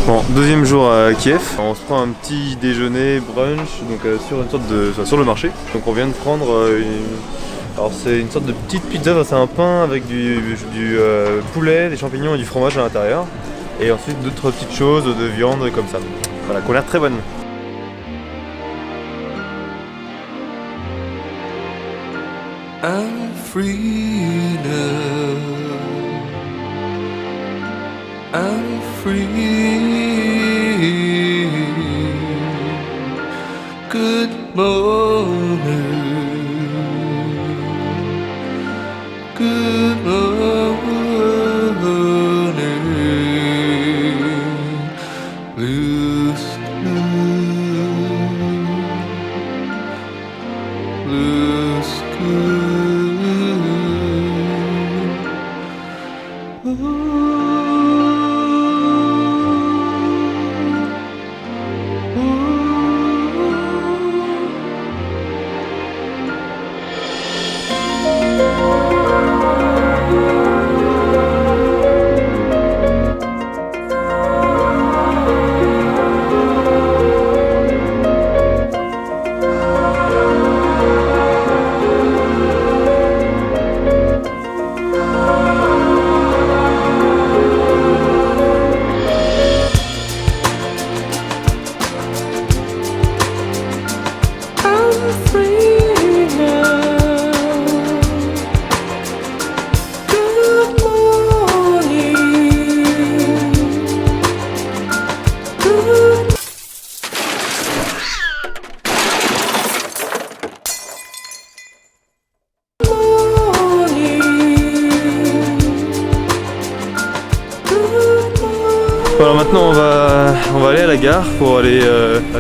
Bon, deuxième jour à Kiev, on se prend un petit déjeuner brunch donc sur une sorte de sur le marché. Donc on vient de prendre alors c'est une sorte de petite pizza, c'est un pain avec du poulet, des champignons et du fromage à l'intérieur. Et ensuite d'autres petites choses de viande comme ça. Voilà, qui ont l'air très bonnes. I'm free now. I'm free. Good morning. Good morning. Blue sky. Blue sky. Alors maintenant on va aller à la gare pour aller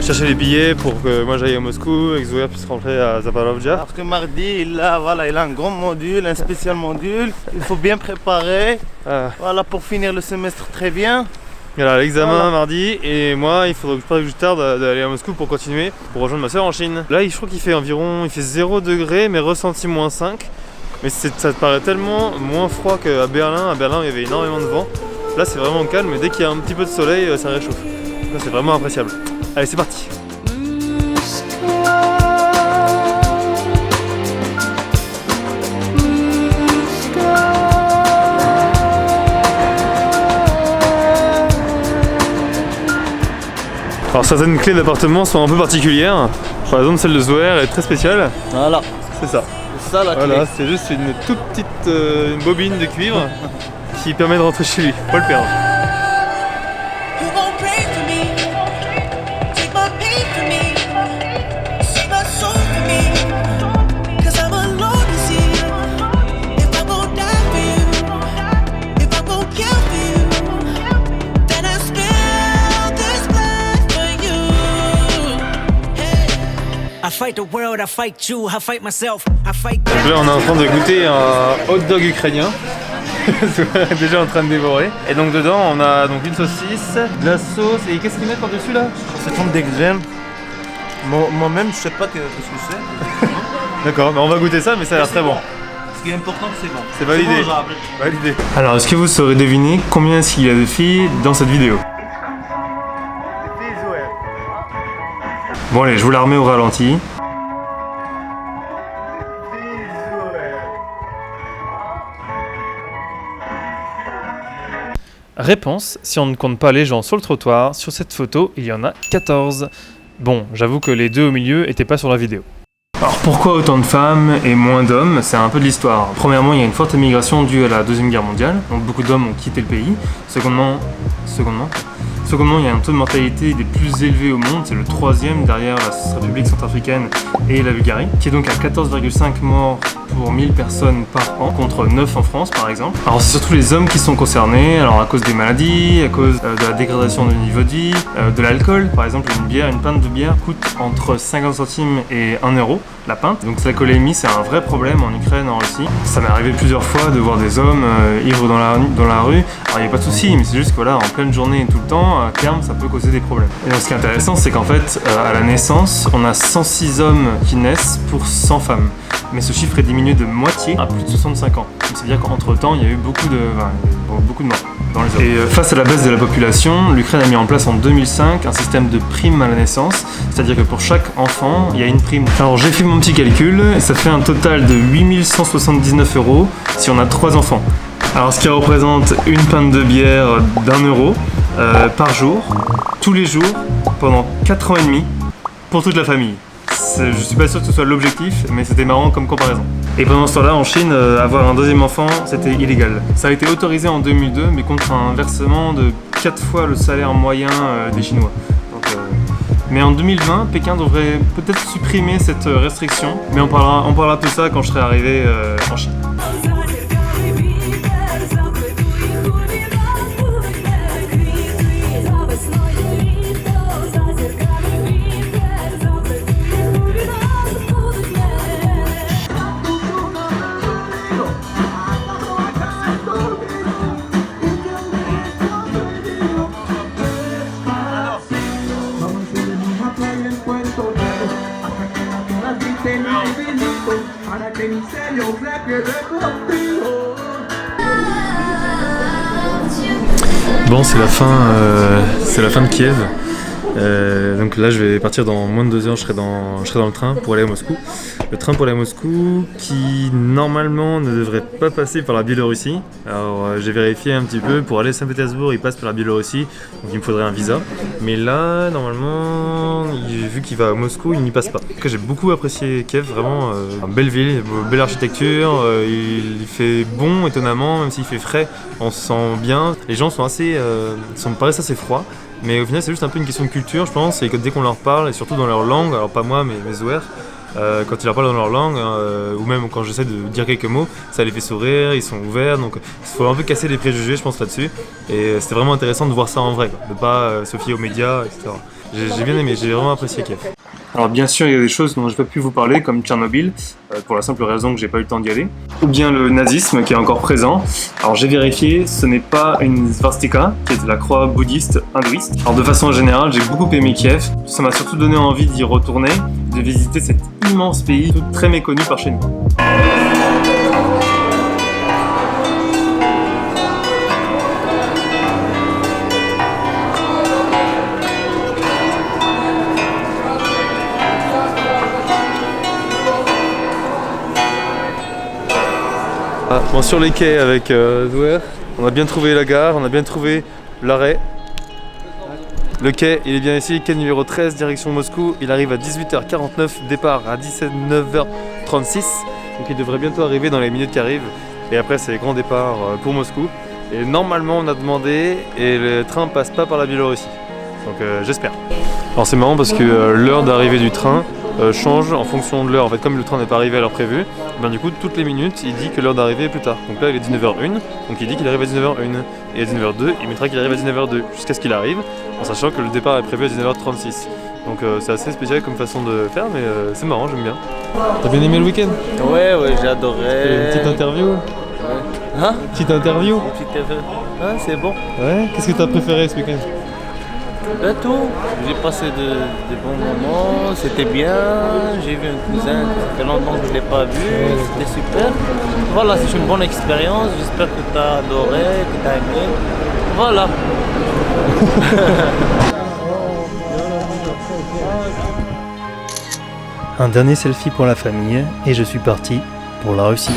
chercher les billets pour que moi j'aille à Moscou et que Zoya puisse rentrer à Zaporizhzhia. Parce que mardi il a un grand module, un spécial module, il faut bien préparer, voilà, pour finir le semestre très bien. Voilà, l'examen Voilà. mardi et moi il faudrait pas que je tarde d'aller à Moscou pour continuer, pour rejoindre ma soeur en Chine. Là je crois qu'il fait 0 degrés mais ressenti -5. Mais ça te paraît tellement moins froid qu'à Berlin. À Berlin il y avait énormément de vent. Là c'est vraiment calme mais dès qu'il y a un petit peu de soleil ça réchauffe. Là c'est vraiment appréciable. Allez c'est parti. Alors certaines clés d'appartement sont un peu particulières. Par exemple celle de Zoher est très spéciale. Voilà, C'est ça. c'est ça la clé. Voilà, c'est juste une toute petite une bobine de cuivre qui permet de rentrer chez lui. Faut pas le perdre. You gon' pray for me, take my pain for me, save my soul for me, 'cause I'm alone to see if I'm gon' die for you, if I'm gon' kill for you, then I spill this blood for you. Hey. I fight the world, I fight you, I fight myself, I fight Donc là on est en train de goûter un hot dog ukrainien. Déjà en train de dévorer. Et donc dedans on a donc une saucisse, de la sauce et qu'est-ce qu'ils mettent par-dessus là? C'est comme des graines. Moi-même je sais pas ce que c'est. D'accord, mais on va goûter ça mais ça a l'air très bon. Ce qui est important c'est bon. C'est validé. C'est mangeable. Validé. Alors est-ce que vous saurez deviner combien est-ce qu'il y a de filles dans cette vidéo? Bon allez, je vous la remets au ralenti. Réponse, si on ne compte pas les gens sur le trottoir, sur cette photo, il y en a 14. Bon, j'avoue que les deux au milieu n'étaient pas sur la vidéo. Alors pourquoi autant de femmes et moins d'hommes? C'est un peu de l'histoire. Premièrement, il y a une forte émigration due à la Deuxième Guerre mondiale, donc beaucoup d'hommes ont quitté le pays. Secondement, il y a un taux de mortalité des plus élevés au monde, c'est le 3e derrière la République centrafricaine et la Bulgarie, qui est donc à 14,5 morts pour 1000 personnes par an, contre 9 en France par exemple. Alors c'est surtout les hommes qui sont concernés, alors à cause des maladies, à cause de la dégradation du niveau de vie, de l'alcool. Par exemple, une pinte de bière coûte entre 50 centimes et 1 euro la pinte. Donc l'alcoolémie c'est un vrai problème en Ukraine, en Russie. Ça m'est arrivé plusieurs fois de voir des hommes ivres dans la rue. Alors il n'y a pas de souci, mais c'est juste que voilà, en pleine journée et tout le temps, à terme ça peut causer des problèmes. Et donc ce qui est intéressant c'est qu'en fait à la naissance on a 106 hommes qui naissent pour 100 femmes. Mais ce chiffre est diminué de moitié à plus de 65 ans. Donc c'est-à-dire qu'entre temps il y a eu beaucoup de morts. dans les autres. Et face à la baisse de la population, l'Ukraine a mis en place en 2005 un système de primes à la naissance, c'est-à-dire que pour chaque enfant, il y a une prime. Alors j'ai fait mon petit calcul, et ça fait un total de 8179 € si on a 3 enfants. Alors ce qui représente une pinte de bière d'1 € par jour, tous les jours, pendant 4 ans et demi, pour toute la famille. Je suis pas sûr que ce soit l'objectif, mais c'était marrant comme comparaison. Et pendant ce temps-là, en Chine, avoir un deuxième enfant, c'était illégal. Ça a été autorisé en 2002, mais contre un versement de 4 fois le salaire moyen des Chinois. Donc, mais en 2020, Pékin devrait peut-être supprimer cette restriction, mais on parlera de tout ça quand je serai arrivé en Chine. Bon, c'est la fin de Kiev. Donc là je vais partir dans moins de 2 heures, je serai dans le train pour aller à Moscou. Le train pour aller à Moscou qui normalement ne devrait pas passer par la Biélorussie. Alors j'ai vérifié un petit peu, pour aller à Saint-Pétersbourg il passe par la Biélorussie, donc il me faudrait un visa. Mais là normalement, vu qu'il va à Moscou, il n'y passe pas. En tout cas j'ai beaucoup apprécié Kiev, vraiment une belle ville, belle architecture, il fait bon étonnamment, même s'il fait frais, on se sent bien. Les gens sont paraissent assez froids. Mais au final c'est juste un peu une question de culture je pense, et que dès qu'on leur parle, et surtout dans leur langue, alors pas moi mais mes Zouers, quand ils leur parlent dans leur langue, ou même quand j'essaie de dire quelques mots, ça les fait sourire, ils sont ouverts, donc il faut un peu casser les préjugés je pense là-dessus, et c'était vraiment intéressant de voir ça en vrai, quoi, de pas se fier aux médias, etc. J'ai bien aimé, j'ai vraiment apprécié Kiev. Alors bien sûr il y a des choses dont je n'ai pas pu vous parler, comme Tchernobyl, pour la simple raison que j'ai pas eu le temps d'y aller, ou bien le nazisme qui est encore présent. Alors j'ai vérifié, ce n'est pas une svastika, qui est la croix bouddhiste hindouiste. Alors de façon générale, j'ai beaucoup aimé Kiev, ça m'a surtout donné envie d'y retourner, de visiter cet immense pays, très méconnu par chez nous. Bon, sur les quais avec Zouer, on a bien trouvé la gare, on a bien trouvé l'arrêt. Le quai, il est bien ici, quai numéro 13, direction Moscou. Il arrive à 18h49, départ à 19h36. Donc il devrait bientôt arriver dans les minutes qui arrivent. Et après c'est grand départ pour Moscou. Et normalement on a demandé et le train passe pas par la Biélorussie. Donc j'espère. Alors c'est marrant parce que l'heure d'arrivée du train change en fonction de l'heure. En fait, comme le train n'est pas arrivé à l'heure prévue, ben, du coup, toutes les minutes, il dit que l'heure d'arrivée est plus tard. Donc là, il est 19h01, donc il dit qu'il arrive à 19h01. Et à 19h02, il mettra qu'il arrive à 19h02, jusqu'à ce qu'il arrive, en sachant que le départ est prévu à 19h36. Donc c'est assez spécial comme façon de faire, mais c'est marrant, j'aime bien. T'as bien aimé le week-end? Ouais, j'ai adoré. Une petite interview? Ouais. Hein? Petite interview? Une petite interview. Ah, c'est bon. Ouais, qu'est-ce que t'as préféré ce week-end? Tout. J'ai passé de bons moments, c'était bien. J'ai vu un cousin, ça fait longtemps que je ne l'ai pas vu, c'était super. Voilà, c'est une bonne expérience. J'espère que tu as adoré, que tu as aimé. Voilà. Un dernier selfie pour la famille et je suis parti pour la Russie.